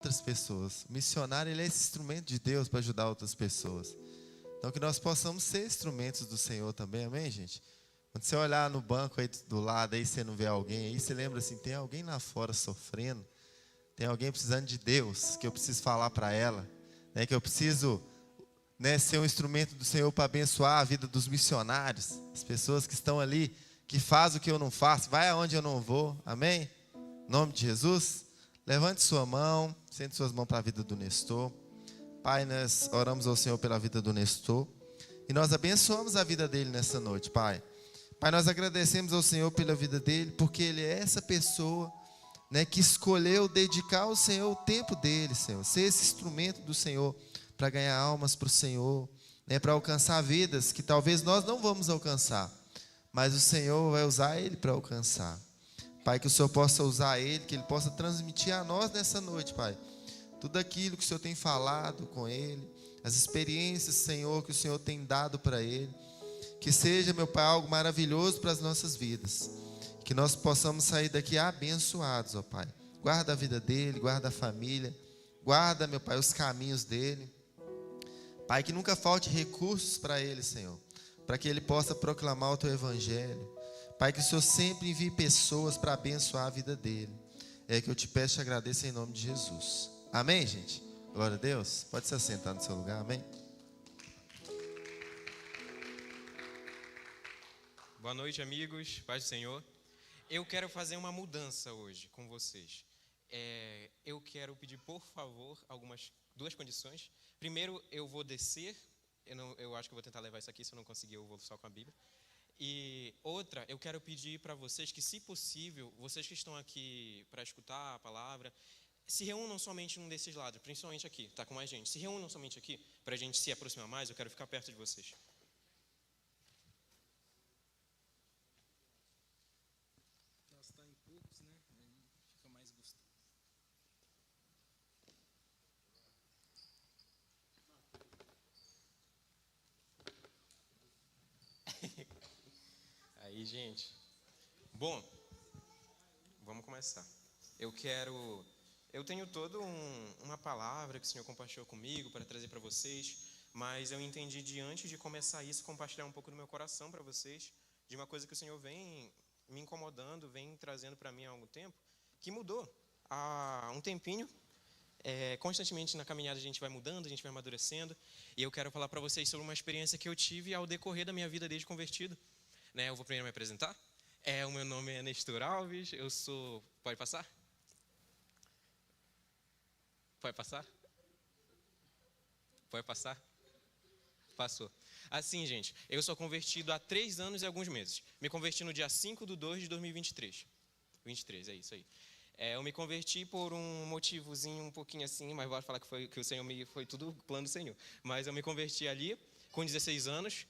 outras pessoas. O missionário, ele é esse instrumento de Deus para ajudar outras pessoas. Então, que nós possamos ser instrumentos do Senhor também, amém, gente? Quando você olhar no banco aí do lado, aí você não vê alguém, aí você lembra assim, tem alguém lá fora sofrendo, tem alguém precisando de Deus, que eu preciso falar para ela, né, que eu preciso, né, ser um instrumento do Senhor para abençoar a vida dos missionários, as pessoas que estão ali, que fazem o que eu não faço, vai aonde eu não vou, amém? Em nome de Jesus, levante sua mão, sente suas mãos para a vida do Nestor. Pai, nós oramos ao Senhor pela vida do Nestor e nós abençoamos a vida dele nessa noite, Pai. Pai, nós agradecemos ao Senhor pela vida dele, porque ele é essa pessoa, né, que escolheu dedicar ao Senhor o tempo dele, Senhor, ser esse instrumento do Senhor para ganhar almas para o Senhor, né, para alcançar vidas que talvez nós não vamos alcançar, mas o Senhor vai usar ele para alcançar. Pai, que o Senhor possa usar ele, que ele possa transmitir a nós nessa noite, Pai, tudo aquilo que o Senhor tem falado com ele, as experiências, Senhor, que o Senhor tem dado para ele. Que seja, meu Pai, algo maravilhoso para as nossas vidas. Que nós possamos sair daqui abençoados, ó Pai. Guarda a vida dele, guarda a família. Guarda, meu Pai, os caminhos dele. Pai, que nunca falte recursos para ele, Senhor. Para que ele possa proclamar o Teu Evangelho. Pai, que o Senhor sempre envie pessoas para abençoar a vida dele. É que eu te peço e agradeço em nome de Jesus. Amém, gente? Glória a Deus. Pode se assentar no seu lugar, amém? Boa noite, amigos, paz do Senhor. Eu quero fazer uma mudança hoje com vocês. Eu quero pedir, por favor, duas condições. Primeiro, eu vou descer. Eu acho que eu vou tentar levar isso aqui. Se eu não conseguir, eu vou só com a Bíblia. E outra, eu quero pedir para vocês que, se possível, vocês que estão aqui para escutar a palavra, se reúnam somente num desses lados, principalmente aqui, tá com mais gente. Se reúnam somente aqui, para a gente se aproximar mais. Eu quero ficar perto de vocês. Aí, gente. Bom, vamos começar. Eu tenho toda uma palavra que o Senhor compartilhou comigo para trazer para vocês, mas eu entendi, diante de começar isso, compartilhar um pouco do meu coração para vocês, de uma coisa que o Senhor vem me incomodando, vem trazendo para mim há algum tempo, que mudou há um tempinho. Constantemente na caminhada a gente vai mudando, a gente vai amadurecendo, e eu quero falar para vocês sobre uma experiência que eu tive ao decorrer da minha vida desde convertido. Eu vou primeiro me apresentar. O meu nome é Nestor Alves, eu sou... Pode passar? Pode passar? Pode passar? Passou. Assim, gente, eu sou convertido há 3 anos e alguns meses. Me converti no dia 5/2/2023. 23, é isso aí. Eu me converti por um motivozinho um pouquinho assim, mas vou falar que o Senhor foi tudo plano do Senhor. Mas eu me converti ali com 16 anos.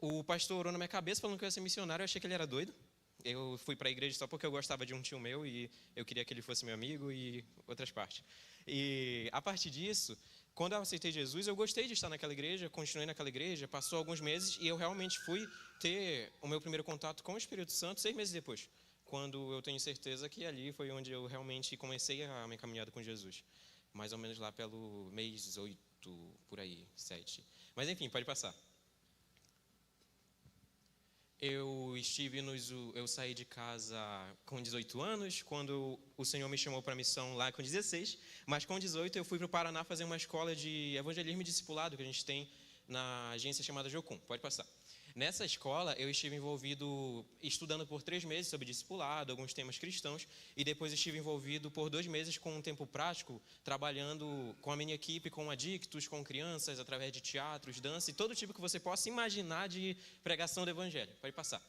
O pastor orou na minha cabeça falando que eu ia ser missionário, eu achei que ele era doido. Eu fui para a igreja só porque eu gostava de um tio meu e eu queria que ele fosse meu amigo e outras partes. E a partir disso, quando eu aceitei Jesus, eu gostei de estar naquela igreja, continuei naquela igreja, passou alguns meses e eu realmente fui ter o meu primeiro contato com o Espírito Santo 6 meses depois, quando eu tenho certeza que ali foi onde eu realmente comecei a minha caminhada com Jesus. Mais ou menos lá pelo mês 8, por aí, 7. Mas enfim, pode passar. Eu saí de casa com 18 anos, quando o Senhor me chamou para a missão lá com 16, mas com 18 eu fui para o Paraná fazer uma escola de evangelismo e discipulado que a gente tem na agência chamada Jocum. Pode passar. Nessa escola eu estive envolvido estudando por 3 meses sobre discipulado, alguns temas cristãos, e depois estive envolvido por 2 meses com um tempo prático, trabalhando com a minha equipe, com adictos, com crianças, através de teatros, dança e todo tipo que você possa imaginar de pregação do evangelho. Pode passar.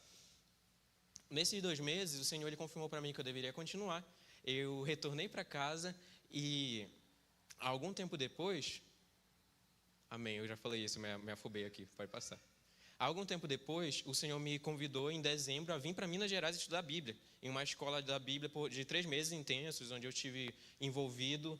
Nesses 2 meses o Senhor ele confirmou para mim que eu deveria continuar. Eu retornei para casa e algum tempo depois... Amém, eu já falei isso, me afobei aqui, pode passar. Algum tempo depois, o Senhor me convidou em dezembro a vir para Minas Gerais estudar a Bíblia, em uma escola da Bíblia de 3 meses intensos, onde eu estive envolvido.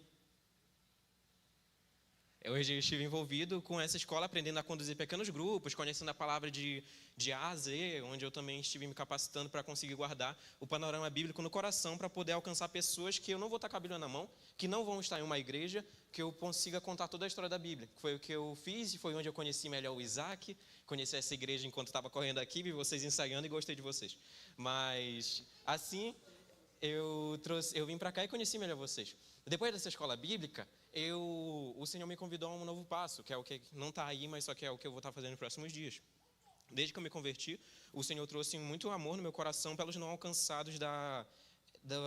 Hoje eu estive envolvido com essa escola, aprendendo a conduzir pequenos grupos, conhecendo a palavra de A a Z, onde eu também estive me capacitando para conseguir guardar o panorama bíblico no coração, para poder alcançar pessoas que eu não vou estar com a Bíblia na mão, que não vão estar em uma igreja, que eu consiga contar toda a história da Bíblia. Foi o que eu fiz e foi onde eu conheci melhor o Isaac, conheci essa igreja enquanto estava correndo aqui, vi vocês ensaiando e gostei de vocês. Mas, assim, eu vim para cá e conheci melhor vocês. Depois dessa escola bíblica, o Senhor me convidou a um novo passo, que é o que não está aí, mas só que é o que eu vou estar fazendo nos próximos dias. Desde que eu me converti, o Senhor trouxe muito amor no meu coração pelos não alcançados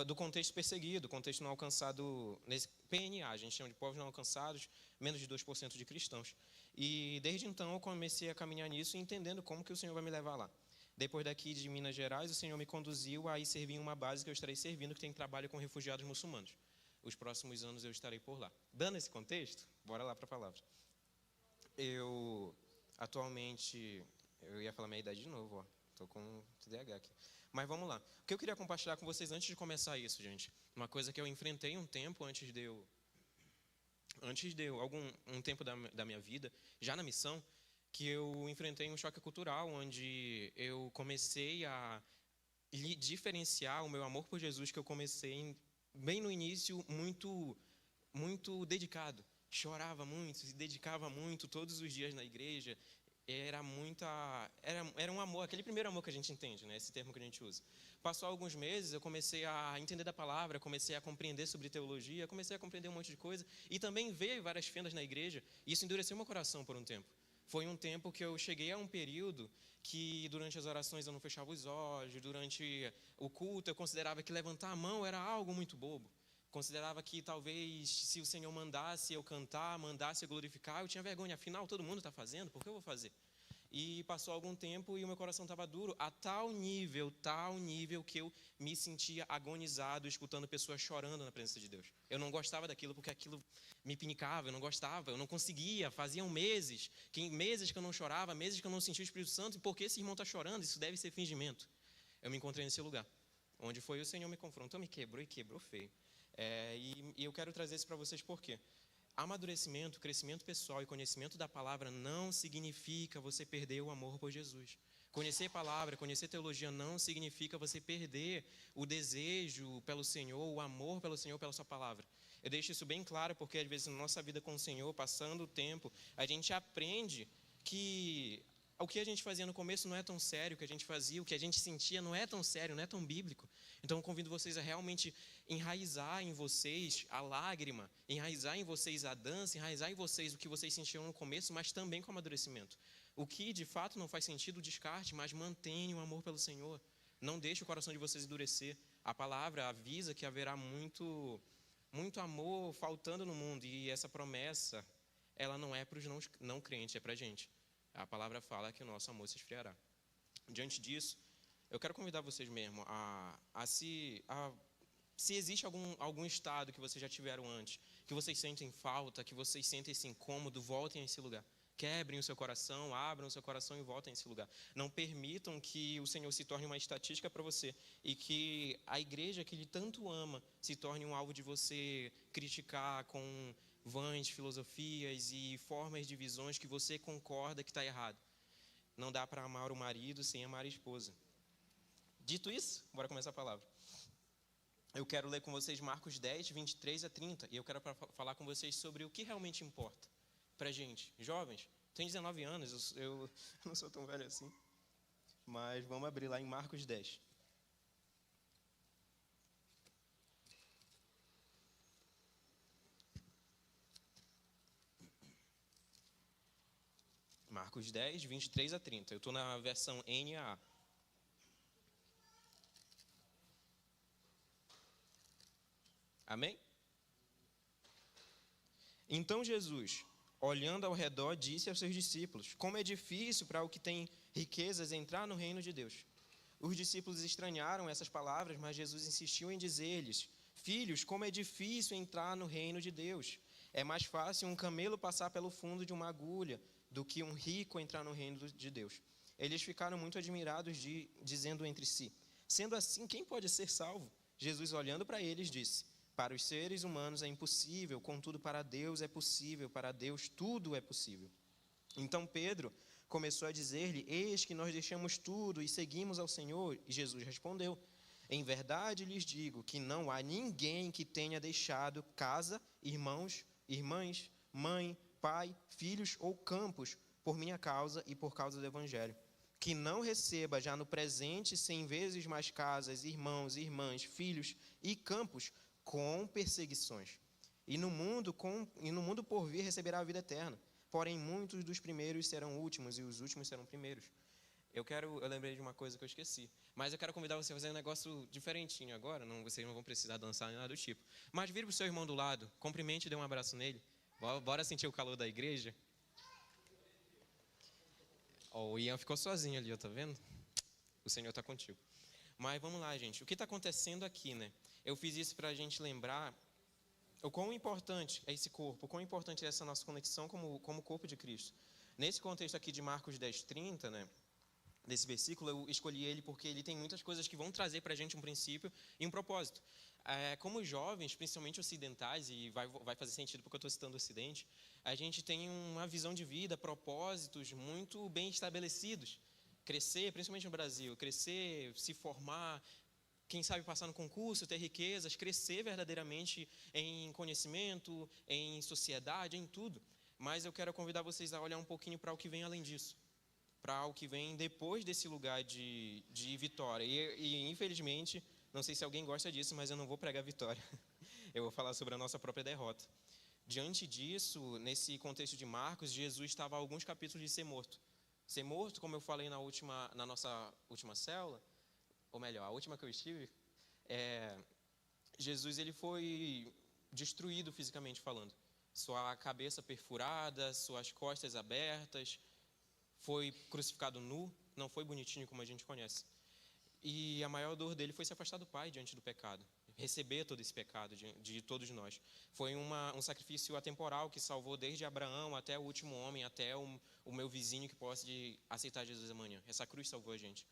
do contexto perseguido, contexto não alcançado nesse PNA, a gente chama de povos não alcançados, menos de 2% de cristãos. E desde então eu comecei a caminhar nisso, entendendo como que o Senhor vai me levar lá. Depois daqui de Minas Gerais, o Senhor me conduziu a ir servir em uma base que eu estarei servindo, que tem trabalho com refugiados muçulmanos. Os próximos anos eu estarei por lá. Dando esse contexto, bora lá para a palavra. Eu, atualmente, eu ia falar minha idade de novo, ó. Estou com TDAH aqui. Mas vamos lá. O que eu queria compartilhar com vocês antes de começar isso, gente? Uma coisa que eu enfrentei um tempo antes de um tempo da minha vida, já na missão, que eu enfrentei um choque cultural, onde eu comecei a diferenciar o meu amor por Jesus, que eu comecei bem no início, muito dedicado. Chorava muito, se dedicava muito todos os dias na igreja. Era um amor, aquele primeiro amor que a gente entende, né? Esse termo que a gente usa. Passou alguns meses, eu comecei a entender da palavra, comecei a compreender sobre teologia, comecei a compreender um monte de coisa e também ver várias fendas na igreja. E isso endureceu meu coração por um tempo. Foi um tempo que eu cheguei a um período que durante as orações eu não fechava os olhos, durante o culto eu considerava que levantar a mão era algo muito bobo. Considerava que talvez se o Senhor mandasse eu cantar, mandasse eu glorificar, eu tinha vergonha. Afinal, todo mundo está fazendo, por que eu vou fazer? E passou algum tempo e o meu coração estava duro a tal nível que eu me sentia agonizado escutando pessoas chorando na presença de Deus. Eu não gostava daquilo porque aquilo me pinicava, eu não gostava, eu não conseguia. Faziam meses que eu não chorava, meses que eu não sentia o Espírito Santo. E por que esse irmão está chorando? Isso deve ser fingimento. Eu me encontrei nesse lugar, onde foi o Senhor me confrontou, me quebrou e quebrou feio. E eu quero trazer isso para vocês por quê? Amadurecimento, crescimento pessoal e conhecimento da palavra não significa você perder o amor por Jesus. Conhecer palavra, conhecer teologia não significa você perder o desejo pelo Senhor, o amor pelo Senhor, pela sua palavra. Eu deixo isso bem claro porque às vezes na nossa vida com o Senhor, passando o tempo, a gente aprende que o que a gente fazia no começo não é tão sério, o que a gente fazia, o que a gente sentia não é tão sério, não é tão bíblico. Então eu convido vocês a realmente enraizar em vocês a lágrima, enraizar em vocês a dança, enraizar em vocês o que vocês sentiam no começo, mas também com amadurecimento. O que de fato não faz sentido, descarte, mas mantenha o amor pelo Senhor. Não deixe o coração de vocês endurecer. A palavra avisa que haverá muito amor faltando no mundo, e essa promessa, ela não é para os não crentes, é para a gente. A palavra fala que o nosso amor se esfriará. Diante disso, eu quero convidar vocês mesmo se existe algum estado que vocês já tiveram antes, que vocês sentem falta, que vocês sentem esse incômodo, voltem a esse lugar. Quebrem o seu coração, abram o seu coração e voltem a esse lugar. Não permitam que o Senhor se torne uma estatística para você e que a igreja que Ele tanto ama se torne um alvo de você criticar com vãs filosofias e formas de visões que você concorda que está errado. Não dá para amar o marido sem amar a esposa. Dito isso, bora começar a palavra. Eu quero ler com vocês Marcos 10, 23 a 30, e eu quero falar com vocês sobre o que realmente importa para a gente. Jovens, tenho 19 anos, eu não sou tão velho assim, mas vamos abrir lá em Marcos 10. Marcos 10, 23 a 30. Eu estou na versão NAA. Amém? Então Jesus, olhando ao redor, disse aos seus discípulos: como é difícil para o que tem riquezas entrar no reino de Deus. Os discípulos estranharam essas palavras, mas Jesus insistiu em dizer-lhes: filhos, como é difícil entrar no reino de Deus. É mais fácil um camelo passar pelo fundo de uma agulha do que um rico entrar no reino de Deus. Eles ficaram muito admirados, dizendo entre si: sendo assim, quem pode ser salvo? Jesus, olhando para eles, disse: Para os seres humanos é impossível, contudo para Deus é possível, para Deus tudo é possível. Então Pedro começou a dizer-lhe: eis que nós deixamos tudo e seguimos ao Senhor. E Jesus respondeu: em verdade lhes digo que não há ninguém que tenha deixado casa, irmãos, irmãs, mãe, pai, filhos ou campos por minha causa e por causa do Evangelho, que não receba já no presente 100 vezes mais casas, irmãos, irmãs, filhos e campos com perseguições. E no mundo por vir receberá a vida eterna. Porém, muitos dos primeiros serão últimos e os últimos serão primeiros. Eu lembrei de uma coisa que eu esqueci. Mas eu quero convidar você a fazer um negócio diferentinho agora. Vocês não vão precisar dançar nem nada do tipo. Mas vire para o seu irmão do lado, cumprimente e dê um abraço nele. Bora sentir o calor da igreja? O Ian ficou sozinho ali, tá vendo? O Senhor está contigo. Mas vamos lá, gente. O que está acontecendo aqui, né? Eu fiz isso para a gente lembrar o quão importante é esse corpo, o quão importante é essa nossa conexão como corpo de Cristo. Nesse contexto aqui de Marcos 10:30, né? Desse versículo, eu escolhi ele porque ele tem muitas coisas que vão trazer para a gente um princípio e um propósito. Como jovens, principalmente ocidentais, e vai fazer sentido porque eu estou citando o Ocidente, a gente tem uma visão de vida, propósitos muito bem estabelecidos. Crescer, principalmente no Brasil, crescer, se formar, quem sabe passar no concurso, ter riquezas, crescer verdadeiramente em conhecimento, em sociedade, em tudo. Mas eu quero convidar vocês a olhar um pouquinho para o que vem além disso, para o que vem depois desse lugar de vitória. E, infelizmente, não sei se alguém gosta disso, mas eu não vou pregar vitória. Eu vou falar sobre a nossa própria derrota. Diante disso, nesse contexto de Marcos, Jesus estava a alguns capítulos de ser morto. Ser morto, como eu falei na nossa última célula, ou melhor, a última que eu estive, Jesus ele foi destruído fisicamente falando. Sua cabeça perfurada, suas costas abertas, foi crucificado nu, não foi bonitinho como a gente conhece. E a maior dor dele foi se afastar do Pai diante do pecado, receber todo esse pecado de todos nós. Foi um sacrifício atemporal que salvou desde Abraão até o último homem, até o meu vizinho que pode aceitar Jesus amanhã. Essa cruz salvou a gente.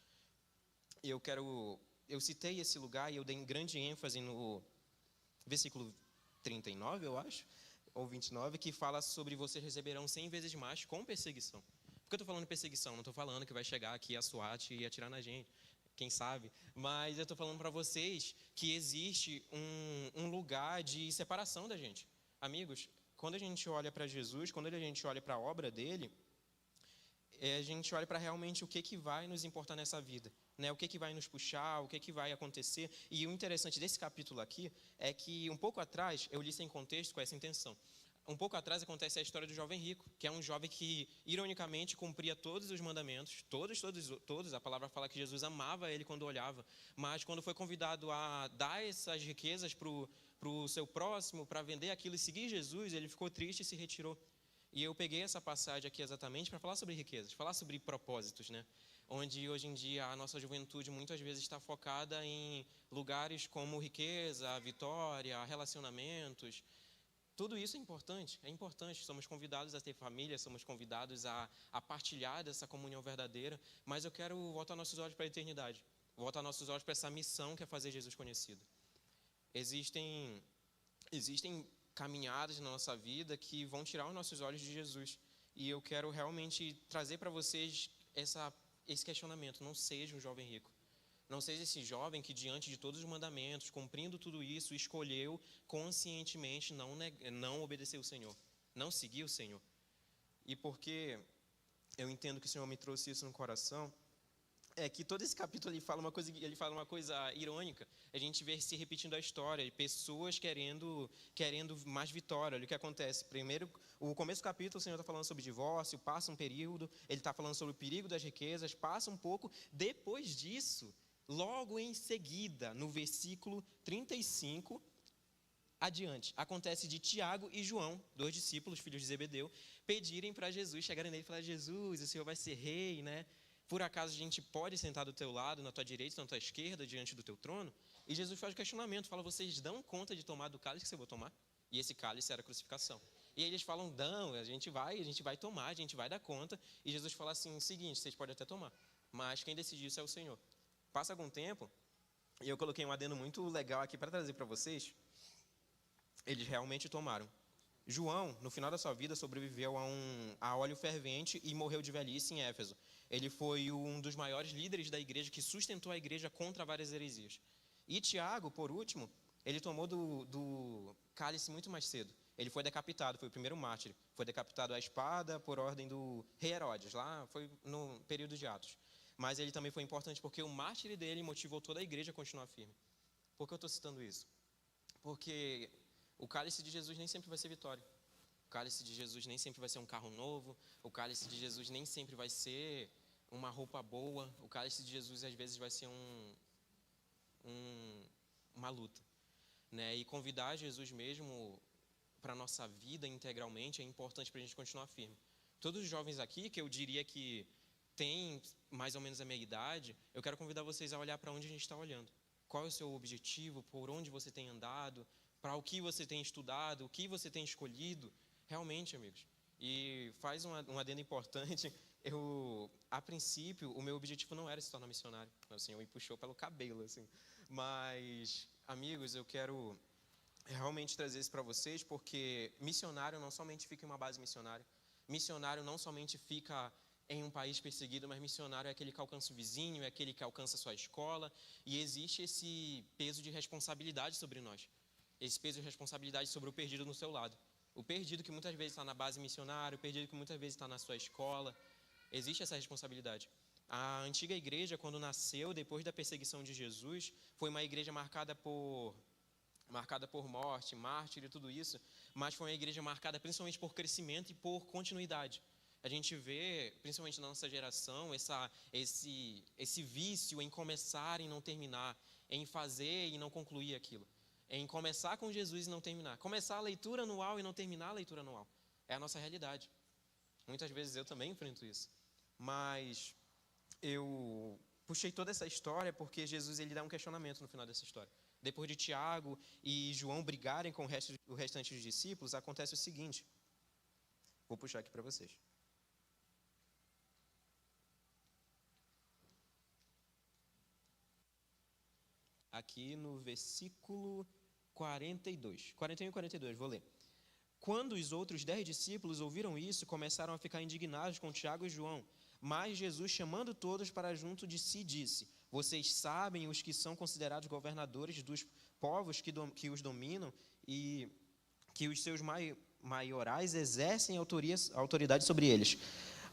E eu citei esse lugar e eu dei grande ênfase no versículo 39, eu acho, ou 29, que fala sobre vocês receberão 100 vezes mais com perseguição. Por que eu estou falando perseguição? Não estou falando que vai chegar aqui a SWAT e atirar na gente, quem sabe? Mas eu estou falando para vocês que existe um lugar de separação da gente. Amigos, quando a gente olha para Jesus, quando a gente olha para a obra dele, a gente olha para realmente o que vai nos importar nessa vida, né? O que vai nos puxar, o que vai acontecer. E o interessante desse capítulo aqui é que um pouco atrás, eu li sem contexto com essa intenção. Um pouco atrás acontece a história do jovem rico, que é um jovem que, ironicamente, cumpria todos os mandamentos, todos. A palavra fala que Jesus amava ele quando olhava, mas quando foi convidado a dar essas riquezas para o seu próximo, para vender aquilo e seguir Jesus, ele ficou triste e se retirou. E eu peguei essa passagem aqui exatamente para falar sobre riquezas, falar sobre propósitos, né? Onde hoje em dia a nossa juventude muitas vezes está focada em lugares como riqueza, vitória, relacionamentos. Tudo isso é importante. Somos convidados a ter família, somos convidados a partilhar dessa comunhão verdadeira, mas eu quero voltar nossos olhos para a eternidade, voltar nossos olhos para essa missão que é fazer Jesus conhecido. Existem caminhadas na nossa vida que vão tirar os nossos olhos de Jesus. E eu quero realmente trazer para vocês esse questionamento. Não seja um jovem rico. Não seja esse jovem que, diante de todos os mandamentos, cumprindo tudo isso, escolheu conscientemente não obedecer o Senhor, não seguir o Senhor. E porque eu entendo que o Senhor me trouxe isso no coração, é que todo esse capítulo ele fala uma coisa irônica. A gente vê se repetindo a história, de pessoas querendo mais vitória. Olha o que acontece. Primeiro, o começo do capítulo, o Senhor está falando sobre divórcio, passa um período, ele está falando sobre o perigo das riquezas, passa um pouco. Depois disso, logo em seguida, no versículo 35, adiante, acontece de Tiago e João, 2 discípulos, filhos de Zebedeu, pedirem para Jesus, chegarem nele e falar: Jesus, o Senhor vai ser rei, né? Por acaso a gente pode sentar do teu lado, na tua direita, na tua esquerda, diante do teu trono? E Jesus faz o questionamento, fala: vocês dão conta de tomar do cálice que eu vou tomar? E esse cálice era a crucificação. E aí eles falam: não, a gente vai tomar, a gente vai dar conta. E Jesus fala assim: seguinte, vocês podem até tomar, mas quem decide isso é o Senhor. Passa algum tempo, e eu coloquei um adendo muito legal aqui para trazer para vocês. eles realmente tomaram. João, no final da sua vida, sobreviveu a óleo fervente e morreu de velhice em Éfeso. Ele foi um dos maiores líderes da igreja que sustentou a igreja contra várias heresias. E Tiago, por último, ele tomou do cálice muito mais cedo. Ele foi decapitado, foi o primeiro mártir. Foi decapitado à espada por ordem do rei Herodes, lá foi no período de Atos. Mas ele também foi importante porque o mártir dele motivou toda a igreja a continuar firme. Por que eu estou citando isso? Porque o cálice de Jesus nem sempre vai ser vitória. O cálice de Jesus nem sempre vai ser um carro novo. O cálice de Jesus nem sempre vai ser uma roupa boa. O cálice de Jesus às vezes vai ser uma luta, né? E convidar Jesus mesmo para a nossa vida integralmente é importante para a gente continuar firme. Todos os jovens aqui, que eu diria que têm mais ou menos a minha idade, eu quero convidar vocês a olhar para onde a gente está olhando. Qual é o seu objetivo? Por onde você tem andado? Para o que você tem estudado? O que você tem escolhido? Realmente, amigos. E faz um adendo importante. A princípio, o meu objetivo não era se tornar missionário. O Senhor me puxou pelo cabelo, assim. Mas, amigos, eu quero realmente trazer isso para vocês, porque missionário não somente fica em uma base missionária. Missionário não somente fica em um país perseguido, mas missionário é aquele que alcança o vizinho, é aquele que alcança a sua escola, e existe esse peso de responsabilidade sobre nós, esse peso de responsabilidade sobre o perdido no seu lado, o perdido que muitas vezes está na base missionária, o perdido que muitas vezes está na sua escola, existe essa responsabilidade. A antiga igreja, quando nasceu, depois da perseguição de Jesus, foi uma igreja marcada por morte, mártir e tudo isso, mas foi uma igreja marcada principalmente por crescimento e por continuidade. A gente vê, principalmente na nossa geração, esse vício em começar e não terminar, em fazer e não concluir aquilo, em começar com Jesus e não terminar, começar a leitura anual e não terminar a leitura anual. É a nossa realidade. Muitas vezes eu também enfrento isso, mas eu puxei toda essa história porque Jesus ele dá um questionamento no final dessa história. Depois de Tiago e João brigarem com o restante dos discípulos, acontece o seguinte. Vou puxar aqui para vocês. Aqui no versículo 42. 41 e 42, vou ler. Quando os outros 10 discípulos ouviram isso, começaram a ficar indignados com Tiago e João. Mas Jesus, chamando todos para junto de si, disse: vocês sabem os que são considerados governadores dos povos que os dominam e que os seus maiorais exercem autoridade sobre eles.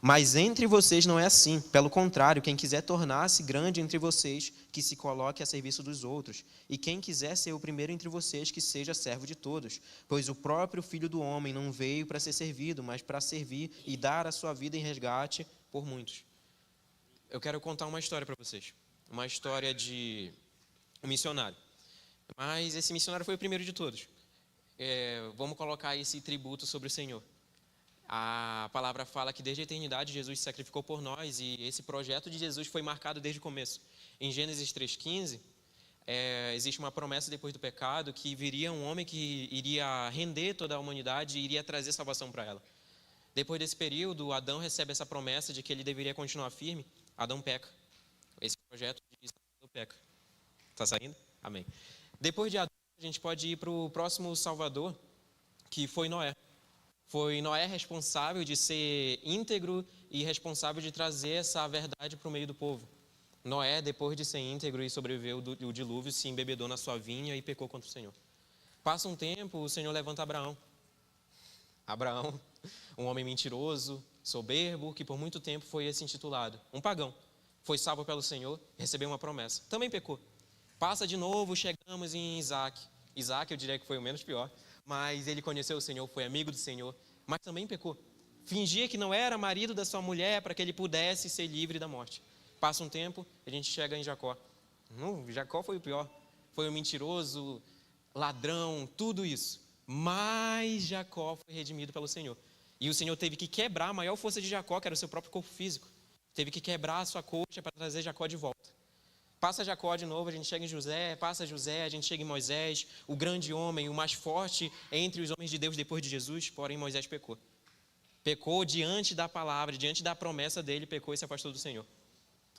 Mas entre vocês não é assim. Pelo contrário, quem quiser tornar-se grande entre vocês, que se coloque a serviço dos outros. E quem quiser ser o primeiro entre vocês, que seja servo de todos. Pois o próprio Filho do Homem não veio para ser servido, mas para servir e dar a sua vida em resgate por muitos. Eu quero contar uma história para vocês. Uma história de um missionário. Mas esse missionário foi o primeiro de todos. Vamos colocar esse tributo sobre o Senhor. A palavra fala que desde a eternidade Jesus se sacrificou por nós e esse projeto de Jesus foi marcado desde o começo. Em Gênesis 3,15, existe uma promessa depois do pecado que viria um homem que iria render toda a humanidade e iria trazer salvação para ela. Depois desse período, Adão recebe essa promessa de que ele deveria continuar firme. Adão peca. Esse projeto diz que Adão peca. Está saindo? Amém. Depois de Adão, a gente pode ir para o próximo Salvador, que foi Noé. Foi Noé responsável de ser íntegro e responsável de trazer essa verdade para o meio do povo. Noé, depois de ser íntegro e sobreviveu o dilúvio, se embebedou na sua vinha e pecou contra o Senhor. Passa um tempo, o Senhor levanta Abraão. Abraão, um homem mentiroso, soberbo, que por muito tempo foi esse intitulado. Um pagão. Foi salvo pelo Senhor, recebeu uma promessa. Também pecou. Passa de novo, chegamos em Isaac. Isaac, eu diria que foi o menos pior. Mas ele conheceu o Senhor, foi amigo do Senhor, mas também pecou. Fingia que não era marido da sua mulher para que ele pudesse ser livre da morte. Passa um tempo, a gente chega em Jacó. Jacó foi o pior. Foi o mentiroso, ladrão, tudo isso. Mas Jacó foi redimido pelo Senhor. E o Senhor teve que quebrar a maior força de Jacó, que era o seu próprio corpo físico. Teve que quebrar a sua coxa para trazer Jacó de volta. Passa Jacó de novo, a gente chega em José, passa José, a gente chega em Moisés, o grande homem, o mais forte entre os homens de Deus depois de Jesus, porém Moisés pecou. Pecou diante da palavra, diante da promessa dele, pecou e se afastou do Senhor.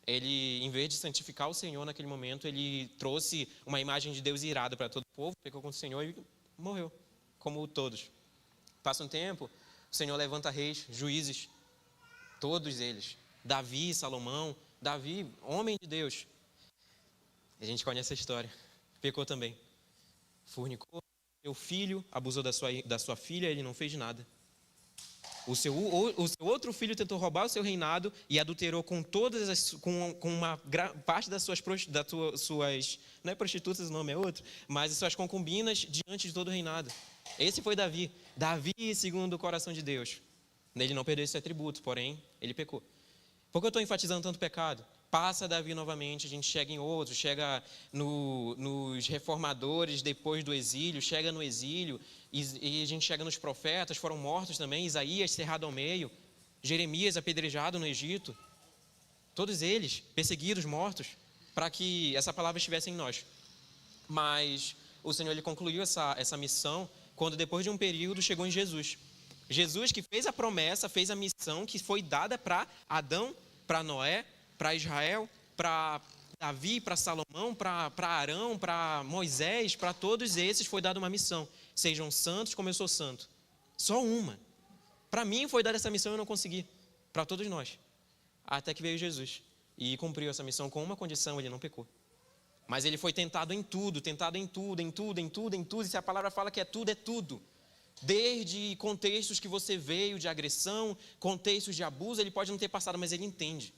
Ele, em vez de santificar o Senhor naquele momento, ele trouxe uma imagem de Deus irado para todo o povo, pecou contra o Senhor e morreu. como todos. Passa um tempo, o Senhor levanta reis, juízes, todos eles. Davi, Salomão, Davi, homem de Deus. A gente conhece a história. Pecou também. Fornicou, seu filho, abusou da sua filha, ele não fez nada. O seu outro filho tentou roubar o seu reinado e adulterou com com uma parte das suas, não é prostitutas, o nome é outro, mas as suas concubinas diante de todo o reinado. Esse foi Davi. Davi segundo o coração de Deus. Ele não perdeu esse atributo, porém, ele pecou. Por que eu estou enfatizando tanto pecado? Passa Davi novamente, a gente chega em outros, chega nos reformadores depois do exílio, chega no exílio, e a gente chega nos profetas, foram mortos também, Isaías cerrado ao meio, Jeremias apedrejado no Egito, todos eles perseguidos, mortos, para que essa palavra estivesse em nós. Mas o Senhor ele concluiu essa missão quando depois de um período chegou em Jesus. Jesus que fez a promessa, fez a missão que foi dada para Adão, para Noé, para Israel, para Davi, para Salomão, para Arão, para Moisés, para todos esses foi dada uma missão. Sejam santos como eu sou santo. Só uma. Para mim foi dada essa missão e eu não consegui. Para todos nós. Até que veio Jesus e cumpriu essa missão com uma condição, ele não pecou. Mas ele foi tentado em tudo. E se a palavra fala que é tudo, é tudo. Desde contextos que você veio de agressão, contextos de abuso, ele pode não ter passado, mas ele entende.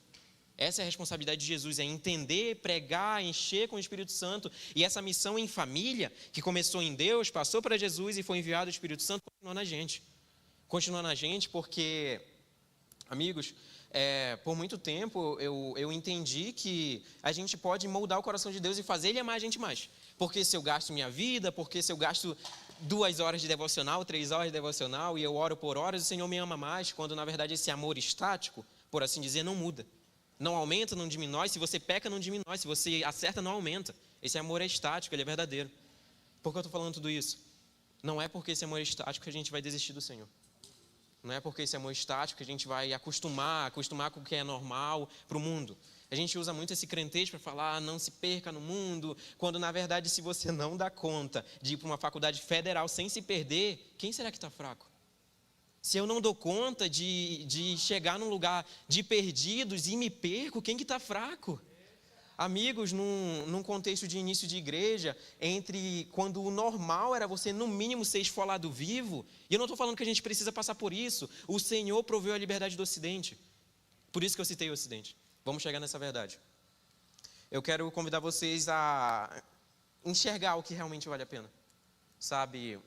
Essa é a responsabilidade de Jesus, é entender, pregar, encher com o Espírito Santo. E essa missão em família, que começou em Deus, passou para Jesus e foi enviado o Espírito Santo, continua na gente. Continua na gente porque, amigos, por muito tempo eu entendi que a gente pode moldar o coração de Deus e fazer Ele amar a gente mais. Porque se eu gasto minha vida, porque se eu gasto 2 horas de devocional, 3 horas de devocional e eu oro por horas, o Senhor me ama mais, quando na verdade esse amor estático, por assim dizer, não muda. Não aumenta, não diminui. Se você peca, não diminui. Se você acerta, não aumenta. Esse amor é estático, ele é verdadeiro. Por que eu estou falando tudo isso? Não é porque esse amor é estático que a gente vai desistir do Senhor. Não é porque esse amor é estático que a gente vai acostumar com o que é normal para o mundo. A gente usa muito esse crentez para falar, não se perca no mundo, quando na verdade se você não dá conta de ir para uma faculdade federal sem se perder, quem será que está fraco? Se eu não dou conta de chegar num lugar de perdidos e me perco, quem que está fraco? Amigos, num contexto de início de igreja, entre quando o normal era você no mínimo ser esfolado vivo, e eu não estou falando que a gente precisa passar por isso, o Senhor proveu a liberdade do Ocidente. Por isso que eu citei o Ocidente. Vamos chegar nessa verdade. Eu quero convidar vocês a enxergar o que realmente vale a pena. Sabe,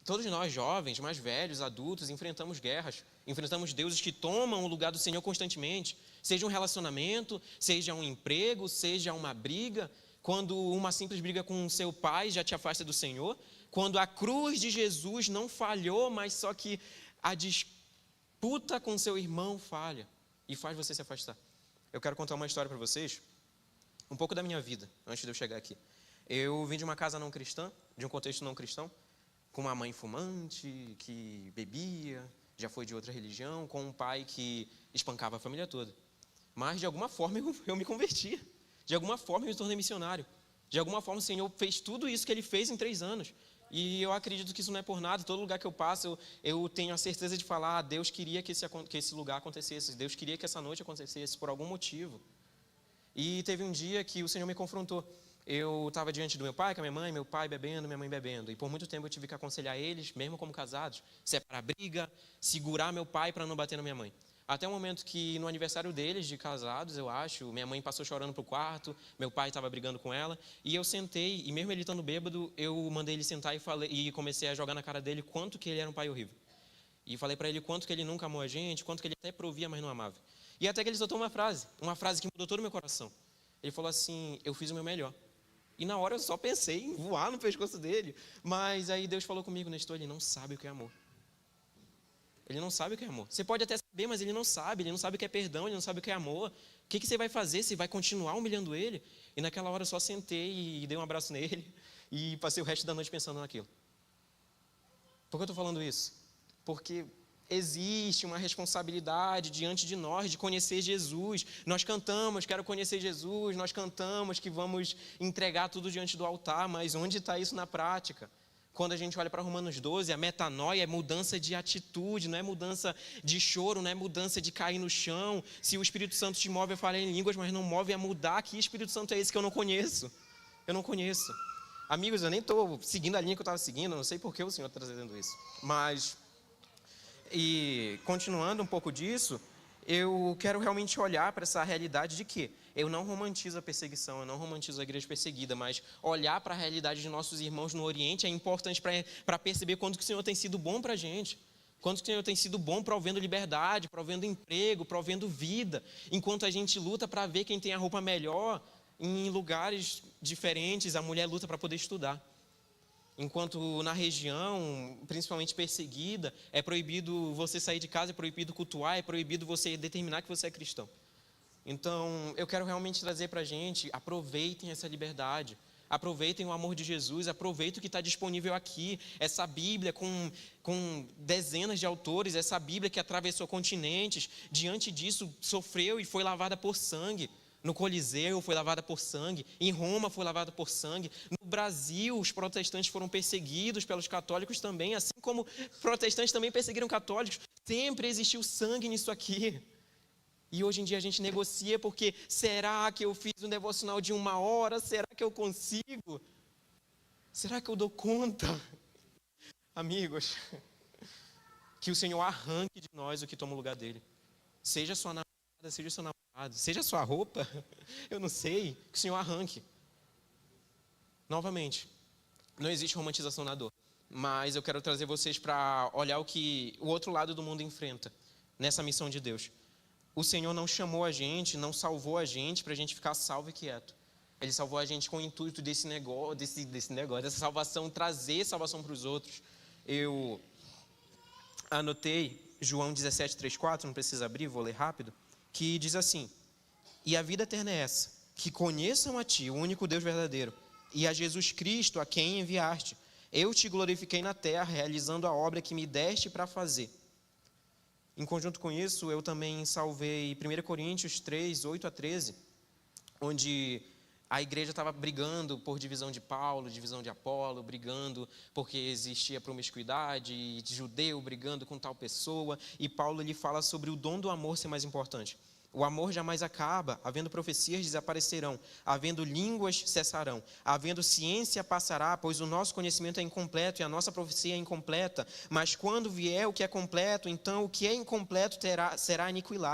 todos nós jovens, mais velhos, adultos, enfrentamos guerras, enfrentamos deuses que tomam o lugar do Senhor constantemente, seja um relacionamento, seja um emprego, seja uma briga, quando uma simples briga com seu pai já te afasta do Senhor, quando a cruz de Jesus não falhou, mas só que a disputa com seu irmão falha e faz você se afastar. Eu quero contar uma história para vocês, um pouco da minha vida, antes de eu chegar aqui. Eu vim de uma casa não cristã, de um contexto não cristão, com uma mãe fumante, que bebia, já foi de outra religião, com um pai que espancava a família toda. Mas, de alguma forma, eu me converti. De alguma forma, eu me tornei missionário. De alguma forma, o Senhor fez tudo isso que Ele fez em 3 anos. E eu acredito que isso não é por nada. Todo lugar que eu passo, eu tenho a certeza de falar, Deus queria que esse lugar acontecesse. Deus queria que essa noite acontecesse, por algum motivo. E teve um dia que o Senhor me confrontou. Eu estava diante do meu pai, com a minha mãe, meu pai bebendo, minha mãe bebendo. E por muito tempo eu tive que aconselhar eles, mesmo como casados, separar a briga, segurar meu pai para não bater na minha mãe. Até o momento que no aniversário deles, de casados, eu acho, minha mãe passou chorando pro quarto, meu pai estava brigando com ela, e eu sentei, e mesmo ele estando bêbado, eu mandei ele sentar e comecei a jogar na cara dele quanto que ele era um pai horrível. E falei para ele quanto que ele nunca amou a gente, quanto que ele até provia, mas não amava. E até que ele soltou uma frase que mudou todo o meu coração. Ele falou assim, eu fiz o meu melhor. E na hora eu só pensei em voar no pescoço dele. Mas aí Deus falou comigo, Nestor, ele não sabe o que é amor. Ele não sabe o que é amor. Você pode até saber, mas ele não sabe o que é perdão, ele não sabe o que é amor. O que você vai fazer? Você vai continuar humilhando ele? E naquela hora eu só sentei e dei um abraço nele e passei o resto da noite pensando naquilo. Por que eu estou falando isso? Porque existe uma responsabilidade diante de nós de conhecer Jesus. Nós cantamos, quero conhecer Jesus, nós cantamos que vamos entregar tudo diante do altar, mas onde está isso na prática? Quando a gente olha para Romanos 12, a metanoia é mudança de atitude, não é mudança de choro, não é mudança de cair no chão. Se o Espírito Santo te move a falar em línguas, mas não move a mudar, que Espírito Santo é esse que eu não conheço? Eu não conheço. Amigos, eu nem estou seguindo a linha que eu estava seguindo, não sei por que o Senhor está trazendo isso. Mas, e continuando um pouco disso, eu quero realmente olhar para essa realidade de que eu não romantizo a perseguição, eu não romantizo a igreja perseguida, mas olhar para a realidade de nossos irmãos no Oriente é importante para perceber quanto que o Senhor tem sido bom para a gente. Quanto que o Senhor tem sido bom provendo liberdade, provendo emprego, provendo vida. Enquanto a gente luta para ver quem tem a roupa melhor, em lugares diferentes, a mulher luta para poder estudar. Enquanto na região, principalmente perseguida, é proibido você sair de casa, é proibido cultuar, é proibido você determinar que você é cristão. Então, eu quero realmente trazer para a gente, aproveitem essa liberdade, aproveitem o amor de Jesus, aproveitem o que está disponível aqui, essa Bíblia com dezenas de autores, essa Bíblia que atravessou continentes, diante disso sofreu e foi lavada por sangue. No Coliseu foi lavada por sangue, em Roma foi lavada por sangue, no Brasil os protestantes foram perseguidos pelos católicos também, assim como protestantes também perseguiram católicos, sempre existiu sangue nisso aqui. E hoje em dia a gente negocia porque, será que eu fiz um devocional de 1 hora? Será que eu consigo? Será que eu dou conta? Amigos, que o Senhor arranque de nós o que toma o lugar dele. Seja sua namorada, seja seu namorado, seja sua roupa, eu não sei, que o Senhor arranque. Novamente, não existe romantização na dor, mas eu quero trazer vocês para olhar o que o outro lado do mundo enfrenta nessa missão de Deus. O Senhor não chamou a gente, não salvou a gente para a gente ficar salvo e quieto. Ele salvou a gente com o intuito desse negócio, dessa salvação, trazer salvação para os outros. Eu anotei João 17:3-4, não precisa abrir, vou ler rápido, que diz assim: e a vida eterna é essa, que conheçam a Ti, o único Deus verdadeiro, e a Jesus Cristo, a quem enviaste. Eu te glorifiquei na terra, realizando a obra que me deste para fazer. Em conjunto com isso, eu também salvei 1 Coríntios 3:8-13, onde a igreja estava brigando por divisão de Paulo, divisão de Apolo, brigando porque existia promiscuidade, e judeu brigando com tal pessoa, e Paulo lhe fala sobre o dom do amor ser mais importante. O amor jamais acaba, havendo profecias desaparecerão, havendo línguas cessarão, havendo ciência passará, pois o nosso conhecimento é incompleto e a nossa profecia é incompleta, mas quando vier o que é completo, então o que é incompleto será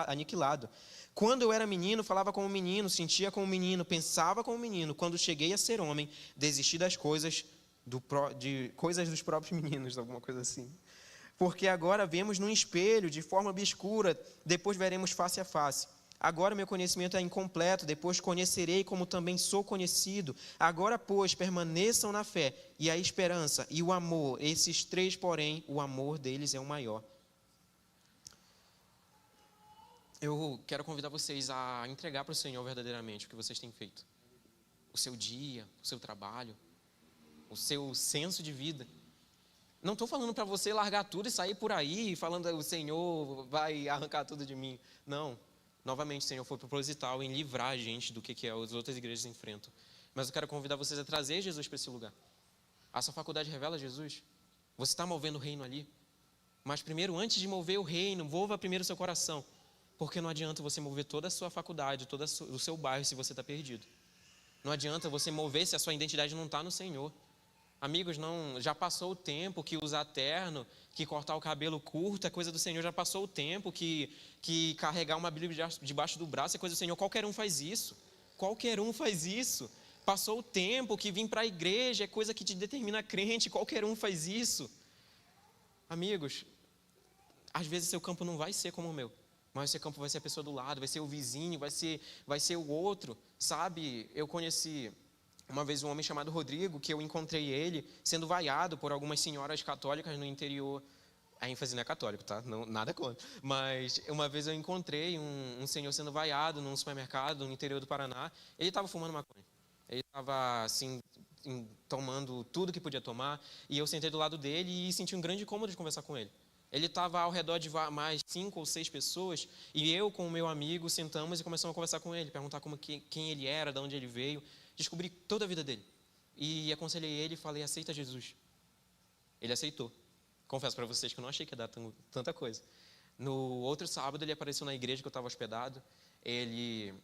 aniquilado. Quando eu era menino, falava como menino, sentia como menino, pensava como menino. Quando cheguei a ser homem, desisti das coisas dos próprios meninos, alguma coisa assim. Porque agora vemos num espelho, de forma obscura, depois veremos face a face. Agora meu conhecimento é incompleto, depois conhecerei como também sou conhecido. Agora, pois, permaneçam na fé e a esperança e o amor. Esses três, porém, o amor deles é o maior. Eu quero convidar vocês a entregar para o Senhor verdadeiramente o que vocês têm feito. O seu dia, o seu trabalho, o seu senso de vida. Não estou falando para você largar tudo e sair por aí falando o Senhor vai arrancar tudo de mim. Não. Novamente, o Senhor foi proposital em livrar a gente do que as outras igrejas enfrentam. Mas eu quero convidar vocês a trazer Jesus para esse lugar. A sua faculdade revela Jesus? Você está movendo o reino ali? Mas primeiro, antes de mover o reino, mova primeiro o seu coração. Porque não adianta você mover toda a sua faculdade, todo o seu bairro se você está perdido. Não adianta você mover se a sua identidade não está no Senhor. Amigos, não, já passou o tempo que usar terno, que cortar o cabelo curto é coisa do Senhor. Já passou o tempo que carregar uma Bíblia debaixo do braço é coisa do Senhor. Qualquer um faz isso. Qualquer um faz isso. Passou o tempo que vir para a igreja é coisa que te determina crente. Qualquer um faz isso. Amigos, às vezes seu campo não vai ser como o meu. Mas seu campo vai ser a pessoa do lado, vai ser o vizinho, vai ser o outro. Sabe, eu conheci uma vez um homem chamado Rodrigo, que eu encontrei ele sendo vaiado por algumas senhoras católicas no interior. A ênfase não é católico, tá? Não, nada contra. Mas uma vez eu encontrei um senhor sendo vaiado num supermercado no interior do Paraná. Ele estava fumando maconha. Ele estava, assim, tomando tudo que podia tomar. E eu sentei do lado dele e senti um grande incômodo de conversar com ele. Ele estava ao redor de mais 5 ou 6 pessoas. E eu, com o meu amigo, sentamos e começamos a conversar com ele. Perguntar quem ele era, de onde ele veio. Descobri toda a vida dele. E aconselhei ele e falei, aceita Jesus. Ele aceitou. Confesso para vocês que eu não achei que ia dar tanta coisa. No outro sábado, ele apareceu na igreja que eu estava hospedado. Ele,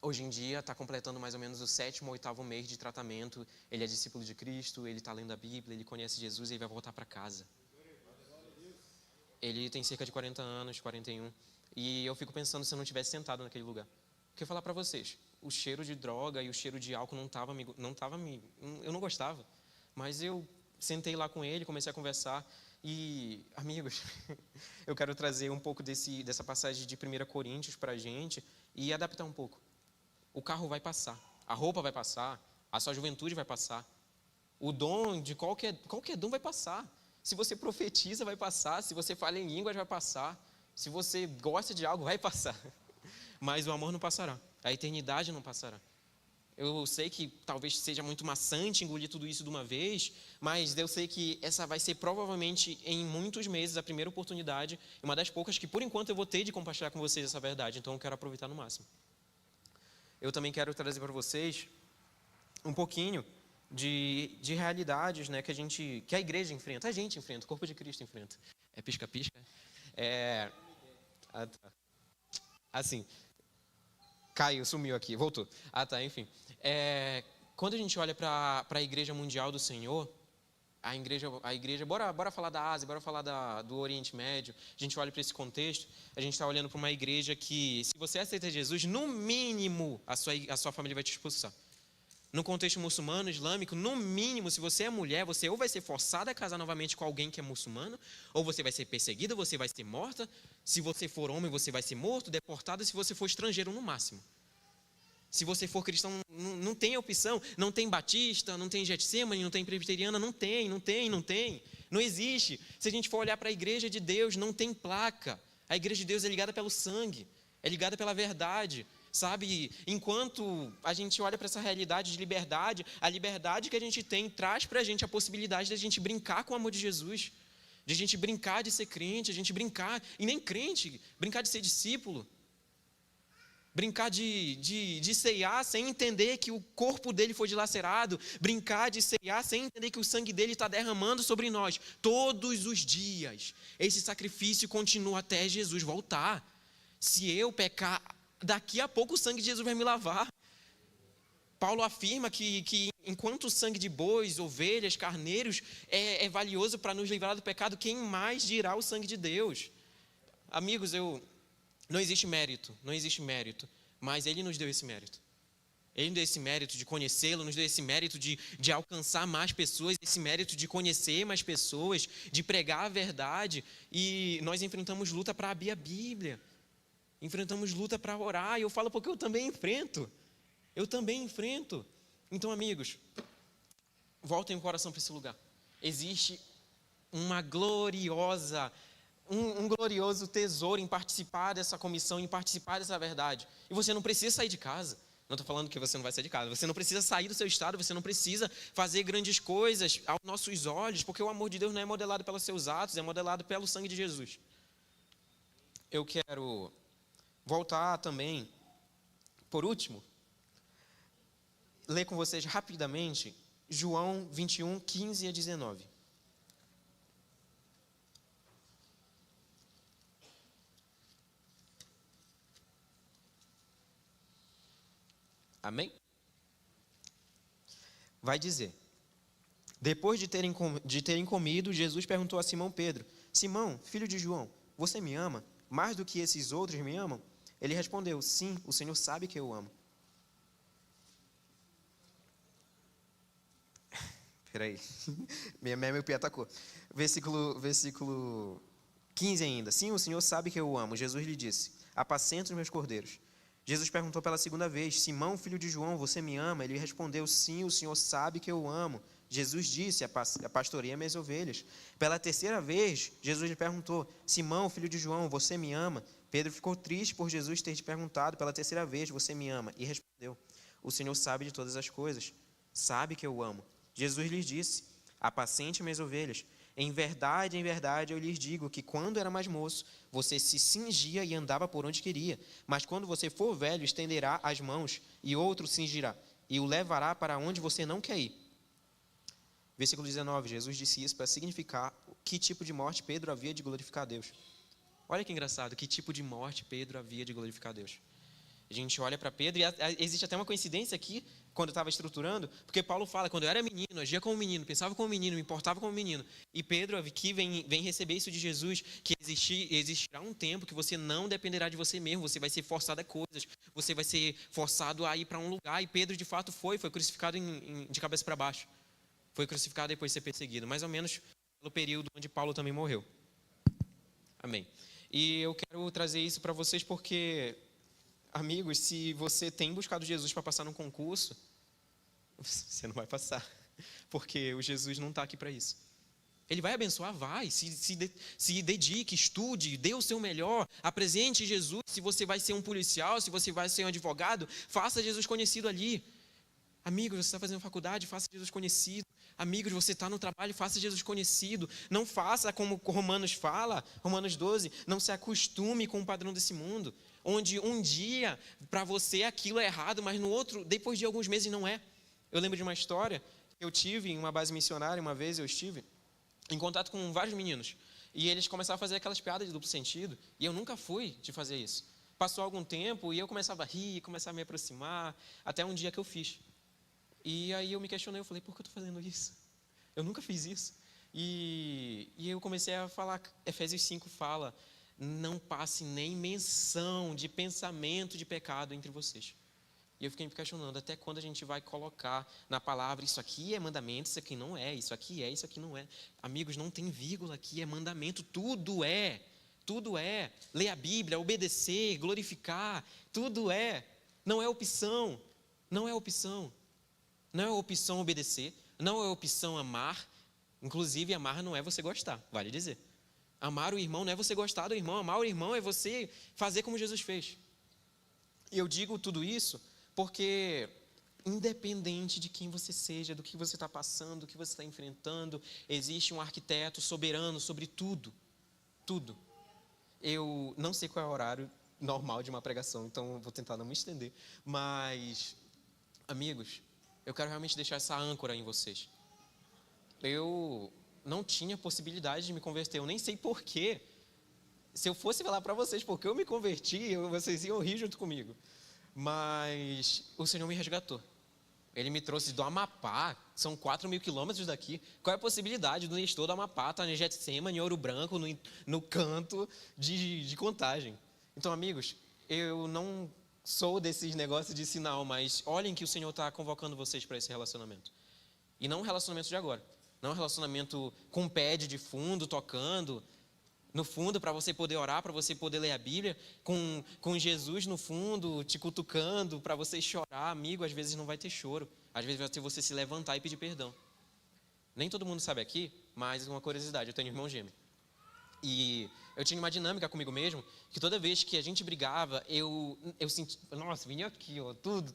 hoje em dia, está completando mais ou menos o 7º ou 8º mês de tratamento. Ele é discípulo de Cristo, ele está lendo a Bíblia, ele conhece Jesus e ele vai voltar para casa. Ele tem cerca de 40 anos, 41. E eu fico pensando se eu não tivesse sentado naquele lugar. Porque eu falar para vocês, o cheiro de droga e o cheiro de álcool eu não gostava. Mas eu sentei lá com ele, comecei a conversar. E, amigos, eu quero trazer um pouco dessa passagem de 1 Coríntios para a gente e adaptar um pouco. O carro vai passar, a roupa vai passar, a sua juventude vai passar. O dom de qualquer dom vai passar. Se você profetiza, vai passar. Se você fala em línguas, vai passar. Se você gosta de algo, vai passar. Mas o amor não passará. A eternidade não passará. Eu sei que talvez seja muito maçante engolir tudo isso de uma vez, mas eu sei que essa vai ser provavelmente em muitos meses a primeira oportunidade, uma das poucas que por enquanto eu vou ter de compartilhar com vocês essa verdade, então eu quero aproveitar no máximo. Eu também quero trazer para vocês um pouquinho de realidades, né, que a igreja enfrenta, a gente enfrenta, o corpo de Cristo enfrenta. É pisca-pisca? Assim, caiu, sumiu aqui, voltou. Enfim. Quando a gente olha para a igreja mundial do Senhor, a igreja, bora falar da Ásia, bora falar do Oriente Médio, a gente olha para esse contexto, a gente está olhando para uma igreja que, se você aceita Jesus, no mínimo a sua família vai te expulsar. No contexto muçulmano, islâmico, no mínimo, se você é mulher, você ou vai ser forçada a casar novamente com alguém que é muçulmano, ou você vai ser perseguida, você vai ser morta. Se você for homem, você vai ser morto, deportado, se você for estrangeiro, no máximo. Se você for cristão, não tem opção, não tem batista, não tem Getsemane, não tem presbiteriana, não tem. Não existe. Se a gente for olhar para a igreja de Deus, não tem placa. A igreja de Deus é ligada pelo sangue, é ligada pela verdade. Sabe, enquanto a gente olha para essa realidade de liberdade, a liberdade que a gente tem traz para a gente a possibilidade de a gente brincar com o amor de Jesus, de a gente brincar de ser crente, a gente brincar, e nem crente, brincar de ser discípulo, brincar de ceiar sem entender que o corpo dele foi dilacerado, brincar de ceiar sem entender que o sangue dele está derramando sobre nós, todos os dias. Esse sacrifício continua até Jesus voltar. Se eu pecar, daqui a pouco o sangue de Jesus vai me lavar. Paulo afirma que enquanto o sangue de bois, ovelhas, carneiros é valioso para nos livrar do pecado, quem mais dirá o sangue de Deus? Amigos, não existe mérito, mas Ele nos deu esse mérito. Ele nos deu esse mérito de conhecê-lo, nos deu esse mérito de alcançar mais pessoas, esse mérito de conhecer mais pessoas, de pregar a verdade, e nós enfrentamos luta para abrir a Bíblia. Enfrentamos luta para orar, e eu falo porque eu também enfrento. Então, amigos, voltem o coração para esse lugar. Existe uma glorioso tesouro em participar dessa comissão, em participar dessa verdade. E você não precisa sair de casa. Não estou falando que você não vai sair de casa. Você não precisa sair do seu estado, você não precisa fazer grandes coisas aos nossos olhos, porque o amor de Deus não é modelado pelos seus atos, é modelado pelo sangue de Jesus. Eu quero voltar também, por último, ler com vocês rapidamente João 21, 15 a 19. Amém? Vai dizer: depois de terem comido, Jesus perguntou a Simão Pedro: Simão, filho de João, você me ama mais do que esses outros me amam? Ele respondeu: sim, o Senhor sabe que eu amo. Peraí, meu pé atacou. Versículo 15 ainda. Sim, o Senhor sabe que eu amo. Jesus lhe disse: apacenta os meus cordeiros. Jesus perguntou pela segunda vez: Simão, filho de João, você me ama? Ele respondeu: sim, o Senhor sabe que eu amo. Jesus disse: pastoreia minhas ovelhas. Pela terceira vez, Jesus lhe perguntou: Simão, filho de João, você me ama? Pedro ficou triste por Jesus ter te perguntado pela terceira vez: você me ama? E respondeu: o Senhor sabe de todas as coisas, sabe que eu amo. Jesus lhes disse: apacente minhas ovelhas. Em verdade, eu lhes digo que quando era mais moço, você se cingia e andava por onde queria. Mas quando você for velho, estenderá as mãos e outro cingirá e o levará para onde você não quer ir. Versículo 19, Jesus disse isso para significar que tipo de morte Pedro havia de glorificar a Deus. Olha que engraçado, que tipo de morte Pedro havia de glorificar a Deus. A gente olha para Pedro e existe até uma coincidência aqui, quando eu estava estruturando, porque Paulo fala, quando eu era menino, agia como menino, pensava como menino, me importava como menino. E Pedro aqui vem receber isso de Jesus, que existirá um tempo que você não dependerá de você mesmo, você vai ser forçado a coisas, você vai ser forçado a ir para um lugar. E Pedro, de fato, foi crucificado de cabeça para baixo. Foi crucificado depois de ser perseguido, mais ou menos pelo período onde Paulo também morreu. Amém. E eu quero trazer isso para vocês porque, amigos, se você tem buscado Jesus para passar num concurso, você não vai passar, porque o Jesus não está aqui para isso. Ele vai abençoar, vai, se dedique, estude, dê o seu melhor, apresente Jesus. Se você vai ser um policial, se você vai ser um advogado, faça Jesus conhecido ali. Amigos, você está fazendo faculdade, faça Jesus conhecido. Amigos, você está no trabalho, faça Jesus conhecido. Não faça como Romanos fala, Romanos 12, não se acostume com o padrão desse mundo, onde um dia, para você, aquilo é errado, mas no outro, depois de alguns meses, não é. Eu lembro de uma história que eu tive em uma base missionária, uma vez eu estive em contato com vários meninos, e eles começaram a fazer aquelas piadas de duplo sentido, e eu nunca fui de fazer isso. Passou algum tempo, e eu começava a rir, começava a me aproximar, até um dia que eu fiz. E aí eu me questionei, eu falei, por que eu estou fazendo isso? Eu nunca fiz isso. E eu comecei a falar, Efésios 5 fala, não passe nem menção de pensamento de pecado entre vocês. E eu fiquei me questionando, até quando a gente vai colocar na palavra, isso aqui é mandamento, isso aqui não é, isso aqui é, isso aqui não é. Amigos, não tem vírgula aqui, é mandamento, tudo é. Tudo é. Ler a Bíblia, obedecer, glorificar, tudo é. Não é opção, não é opção. Não é opção obedecer, não é opção amar. Inclusive, amar não é você gostar, vale dizer. Amar o irmão não é você gostar do irmão, amar o irmão é você fazer como Jesus fez. E eu digo tudo isso porque, independente de quem você seja, do que você está passando, do que você está enfrentando, existe um arquiteto soberano sobre tudo. Tudo. Eu não sei qual é o horário normal de uma pregação, então eu vou tentar não me estender. Mas, amigos, eu quero realmente deixar essa âncora em vocês. Eu não tinha possibilidade de me converter, eu nem sei porquê. Se eu fosse falar para vocês porque eu me converti, vocês iam rir junto comigo. Mas o Senhor me resgatou. Ele me trouxe do Amapá, são 4.000 quilômetros daqui. Qual é a possibilidade do Nestor do Amapá estar em Getsemane, em Ouro Branco, no canto de Contagem? Então, amigos, eu não sou desses negócios de sinal, mas olhem que o Senhor está convocando vocês para esse relacionamento. E não um relacionamento de agora. Não um relacionamento com pad de fundo, tocando no fundo, para você poder orar, para você poder ler a Bíblia, com Jesus no fundo, te cutucando, para você chorar. Amigo, às vezes não vai ter choro. Às vezes vai ter você se levantar e pedir perdão. Nem todo mundo sabe aqui, mas uma curiosidade, eu tenho um irmão gêmeo. E eu tinha uma dinâmica comigo mesmo, que toda vez que a gente brigava, eu sentia, nossa, vinha aqui, ó, tudo,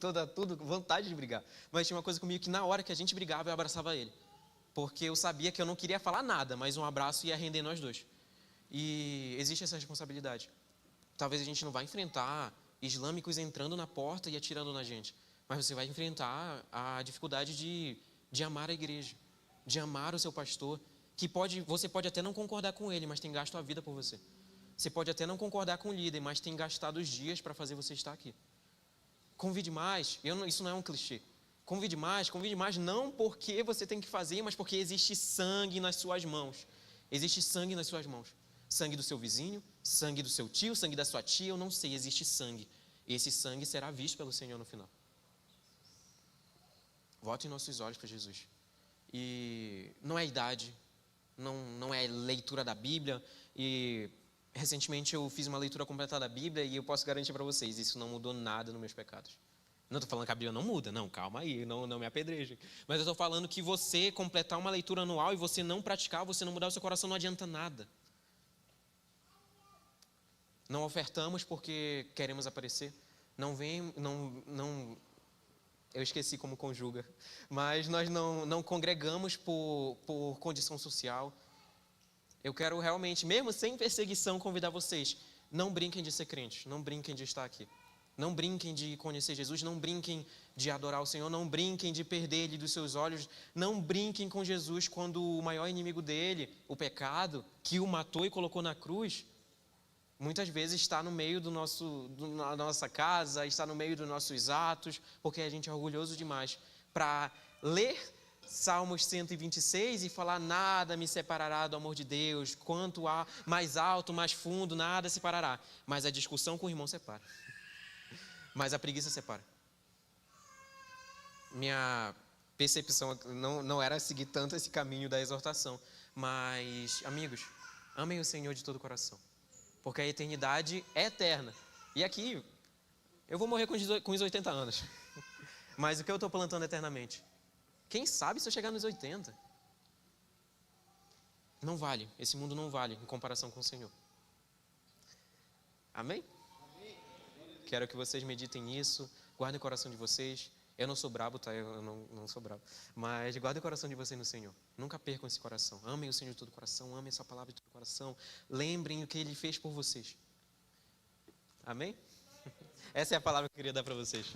vontade de brigar. Mas tinha uma coisa comigo que na hora que a gente brigava, eu abraçava ele. Porque eu sabia que eu não queria falar nada, mas um abraço ia render nós dois. E existe essa responsabilidade. Talvez a gente não vá enfrentar islâmicos entrando na porta e atirando na gente, mas você vai enfrentar a dificuldade de amar a igreja, de amar o seu pastor, que você pode até não concordar com ele, mas tem gasto a vida por você. Você pode até não concordar com o líder, mas tem gastado os dias para fazer você estar aqui. Convide mais, isso não é um clichê. Convide mais não porque você tem que fazer, mas porque existe sangue nas suas mãos. Existe sangue nas suas mãos. Sangue do seu vizinho, sangue do seu tio, sangue da sua tia, eu não sei, existe sangue. E esse sangue será visto pelo Senhor no final. Volte nossos olhos para Jesus. E não é idade, não é leitura da Bíblia. E recentemente eu fiz uma leitura completa da Bíblia e eu posso garantir para vocês, isso não mudou nada nos meus pecados. Não estou falando que a Bíblia não muda, não, calma aí, não me apedrejem. Mas eu estou falando que você completar uma leitura anual e você não praticar, você não mudar o seu coração, não adianta nada. Não ofertamos porque queremos aparecer. Eu esqueci como conjuga. Mas nós não congregamos por condição social. Eu quero realmente, mesmo sem perseguição, convidar vocês. Não brinquem de ser crentes, não brinquem de estar aqui. Não brinquem de conhecer Jesus, não brinquem de adorar o Senhor, não brinquem de perder Ele dos seus olhos, não brinquem com Jesus quando o maior inimigo dele, o pecado, que o matou e colocou na cruz, muitas vezes está no meio da nossa casa, está no meio dos nossos atos, porque a gente é orgulhoso demais para ler Salmos 126 e falar: nada me separará do amor de Deus, quanto há mais alto, mais fundo, nada separará. Mas a discussão com o irmão separa. Mas a preguiça separa. Minha percepção não era seguir tanto esse caminho da exortação. Mas, amigos, amem o Senhor de todo o coração. Porque a eternidade é eterna. E aqui, eu vou morrer com os 80 anos. Mas o que eu estou plantando eternamente? Quem sabe se eu chegar nos 80? Não vale. Esse mundo não vale em comparação com o Senhor. Amém? Quero que vocês meditem nisso, guardem o coração de vocês. Eu não sou brabo, tá? Eu não sou brabo. Mas guardem o coração de vocês no Senhor. Nunca percam esse coração. Amem o Senhor de todo o coração, amem a sua palavra de todo o coração. Lembrem o que Ele fez por vocês. Amém? Essa é a palavra que eu queria dar para vocês.